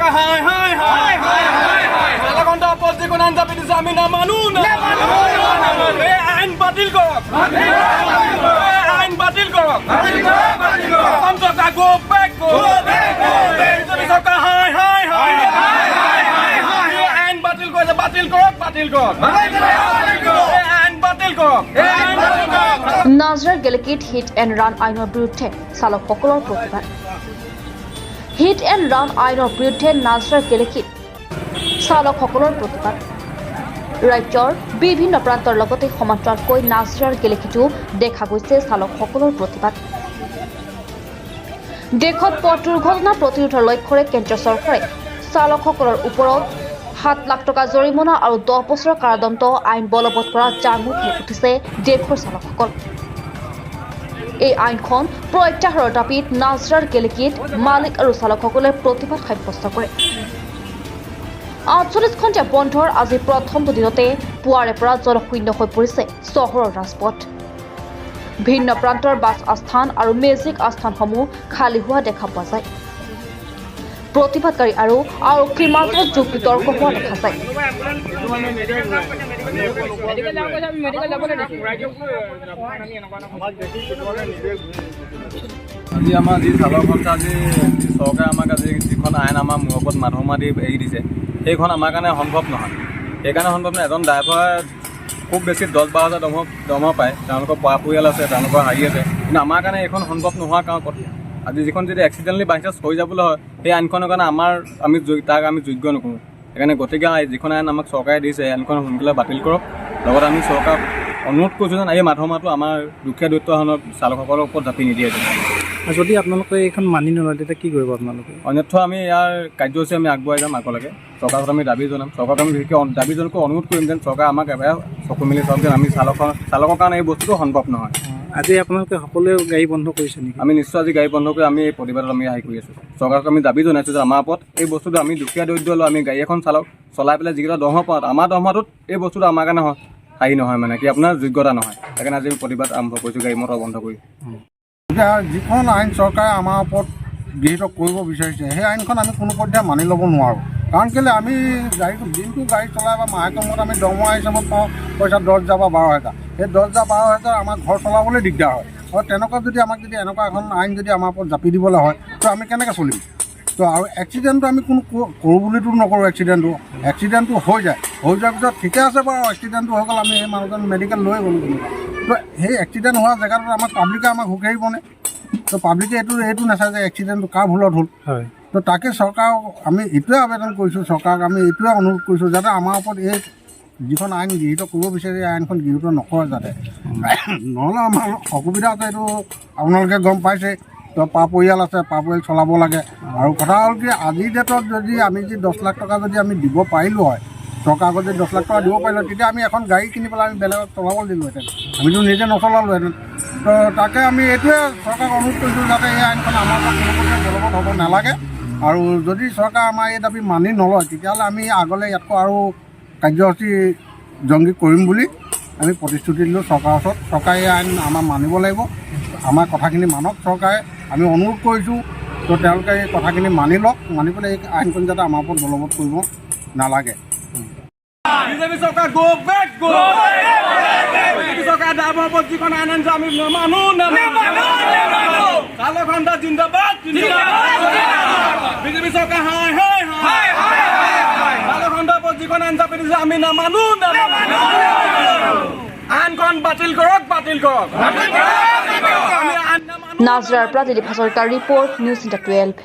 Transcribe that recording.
চৰকাৰ হাই হাই হাই চালকন্তা পজিকন আঞ্জাপি দিছে আমি নামানো না এই আইন বাতিল কৰক আইন বাতিল কৰক অসম চৰকাৰ গো বেক বিজেপি চৰকাৰ হাই হাই হাই আইন বাতিল কৰিছে বাতিল কৰক আইন বাতিল কৰক নাজৰাৰ গেলেকীত হিট এণ্ড ৰান আইনৰ বিৰুদ্ধে চালকসকলৰ প্ৰতিবাদ হিট এণ্ড ৰান আইনৰ বিৰুদ্ধে নাজৰাৰ গেলেকীত চালকসকলৰ প্ৰতিবাদ ৰাজ্যৰ বিভিন্ন প্ৰান্তৰ লগতে সমান্তৰালকৈ নাজৰাৰ গেলেকীতো দেখা গৈছে চালকসকলৰ প্ৰতিবাদ দেশত পথ দুৰ্ঘটনা প্ৰতিৰোধৰ লক্ষ্যৰে কেন্দ্ৰীয় চৰকাৰে চালকসকলৰ ওপৰত 7 লাখ টকা জৰিমনা আৰু 10 বছৰৰ কাৰাদণ্ড আইন বলবৎ কৰা জামুক হৈ উঠিছে দেশৰ চালকসকল এই আইনখন প্ৰত্যাহাৰৰ দাবীত নাজৰাৰ গেলেকীত মালিক আৰু চালকসকলে প্ৰতিবাদ সাব্যস্ত কৰে 48 ঘণ্টা বন্ধৰ আজি প্ৰথম দিনতে পুৱাৰে পৰা জনশূন্য হৈ পৰিছে চহৰৰ ৰাজপথ ভিন্ন প্ৰান্তৰ বাছ আস্থান আৰু মেজিক আস্থানসমূহ খালী হোৱা দেখা পোৱা যায় প্ৰতিবাদকাৰী আৰু আৰক্ষীৰ মাজত যুক্তি তৰ্ক হোৱা দেখা যায় আজি আমাৰ যি চালক সংস্থা আজি চৰকাৰে আমাক আজি যিখন আইন আমাৰ মূৰৰ ওপৰত মাধমাৰ দি এৰি দিছে সেইখন আমাৰ কাৰণে সম্ভৱ নহয় সেইকাৰণে সম্ভৱ নহয় এজন ড্ৰাইভাৰ খুব বেছি 10-12 হাজাৰ দৰমহা পায় তেওঁলোকৰ পৰিয়াল আছে তেওঁলোকৰ হাৰি আছে কিন্তু আমাৰ কাৰণে এইখন সম্ভৱ নোহোৱাৰ কাৰণ আজি যিখন যদি এক্সিডেণ্টলি বাই চান্স হৈ যাবলৈ হয় সেই আইনখনৰ কাৰণে আমি যোগ্য নকৰোঁ সেইকাৰণে গতিকে যিখন আইন আমাক চৰকাৰে দিছে এই আইনখন সোনকালে বাতিল কৰক লগত আমি চৰকাৰক অনুৰোধ কৰিছোঁ যেন এই মাধমাৰটো আমাৰ দুখীয়া দৰিদ্ৰজনৰ চালকসকলৰ ওপৰত জাপি নিদিয়ে যদি আপোনালোকে এইখন মানি নলয় তেতিয়া কি কৰিব আপোনালোকে অন্যথা আমি ইয়াৰ কাৰ্যসূচী আমি আগবঢ়াই যাম আগলৈকে চৰকাৰক আমি দাবী জনাম চৰকাৰক আমি বিশেষকৈ দাবীজনকো অনুৰোধ কৰিম যেন চৰকাৰে আমাক এবাৰ চকু মেলি চাওক যেন আমি চালকৰ কাৰণে এই বস্তুটো সম্ভৱ নহয় আজি আপোনালোকে সকলোৱে গাড়ী বন্ধ কৰিছে নেকি আমি নিশ্চয় আজি গাড়ী বন্ধ কৰি আমি এই প্ৰতিবাদত আমি হেৰি কৰি আছোঁ চৰকাৰক আমি দাবী জনাইছোঁ যে আমাৰ ওপৰত এই বস্তুটো আমি দুখীয়া দৰিদ্ৰ লৈ আমি গাড়ী এখন চলাই পেলাই যিকেইটা দৰমহা পাওঁ আমাৰ দৰমহাটোত এই বস্তুটো আমাৰ কাৰণে হেৰি নহয় মানে কি আপোনাৰ যোগ্যতা নহয় সেইকাৰণে আজি প্ৰতিবাদ আৰম্ভ কৰিছোঁ গাড়ী মটৰ বন্ধ কৰি এতিয়া যিখন আইন চৰকাৰে আমাৰ ওপৰত গৃহীত কৰিব বিচাৰিছে সেই আইনখন আমি কোনো পধ্যে মানি ল'ব নোৱাৰোঁ কাৰণ কেলৈ আমি দিনটো গাড়ী চলাই বা মাহেকৰ মূৰত আমি দৰমহা হিচাপত পাওঁ পইচা 10,000 বা 12,000 সেই 10,000-12,000 আমাৰ ঘৰ চলাবলৈ দিগদাৰ হয় আৰু তেনেকুৱা যদি আমাক যদি এনেকুৱা এখন আইন যদি আমাৰ ওপৰত জাপি দিবলৈ হয় তো আমি কেনেকৈ চলিম তো আৰু এক্সিডেণ্টটো আমি কোনো কৰোঁ বুলিতো নকৰোঁ এক্সিডেণ্টটো হৈ যোৱাৰ পিছত ঠিকে আছে বাৰু এক্সিডেণ্টটো হৈ গ'ল আমি সেই মানুহজন মেডিকেল লৈ গ'লোঁ তো সেই এক্সিডেণ্ট হোৱা জেগাটোত আমাক পাব্লিকে আমাক সুখেৰিবনে তো পাব্লিকে এইটো নাচায় যে এক্সিডেণ্টটো কাৰ ভুলত হ'ল হয় তো তাকে চৰকাৰক আমি এইটোৱে আবেদন কৰিছোঁ চৰকাৰক আমি এইটোৱে অনুৰোধ কৰিছোঁ যাতে আমাৰ ওপৰত এই যিখন আইন গৃহীত কৰিব বিচাৰি আইনখন গৃহীত নকৰে যাতে নহ'লে আমাৰ অসুবিধা আছে এইটো আপোনালোকে গম পাইছে তো পৰিয়াল আছে পৰিয়াল চলাব লাগে আৰু কথা হ'ল কি আজিৰ ডেটত যদি আমি 10 লাখ টকা যদি আমি দিব পাৰিলোঁ হয় চৰকাৰক যদি 10 লাখ টকা দিব পাৰিলোঁ তেতিয়া আমি এখন গাড়ী কিনি পেলাই আমি বেলেগক চলাব দিলোঁহেঁতেন আমিতো নিজে নচলালোহেঁতেন তো তাকে আমি এইটোৱে চৰকাৰক অনুৰোধ কৰিছোঁ যাতে এই আইনখন আমাৰ বলবৎ হ'ব নালাগে আৰু যদি চৰকাৰ আমাৰ এই দাবী মানি নলয় তেতিয়াহ'লে আমি আগলৈ ইয়াতকৈ আৰু কাৰ্যসূচী জংগী কৰিম বুলি আমি প্ৰতিশ্ৰুতি দিলোঁ চৰকাৰৰ ওচৰত চৰকাৰে এই আইন আমাৰ মানিব লাগিব আমাৰ কথাখিনি মানক চৰকাৰে আমি অনুৰোধ কৰিছোঁ তো তেওঁলোকে এই কথাখিনি মানি লওক মানি পেলাই এই আইনখন যাতে আমাৰ ওপৰত বলবৎ কৰিব নালাগে বিজেপি চৰকাৰ গো বেক বিজেপি চৰকাৰ দামৰ যিখন আইন আনিছে আমি নামানো চালক সংস্থা জিন্দাবাদ বিজেপি চৰকাৰ হাই হাই চালক সংস্থা যিখন আইন জাপি দিছে আমি নামানো আইনখন বাতিল কৰক নাজৰাৰ পৰা দিলীপ হাজৰিকাৰ ৰিপৰ্ট নিউজ ইণ্ডিয়া 12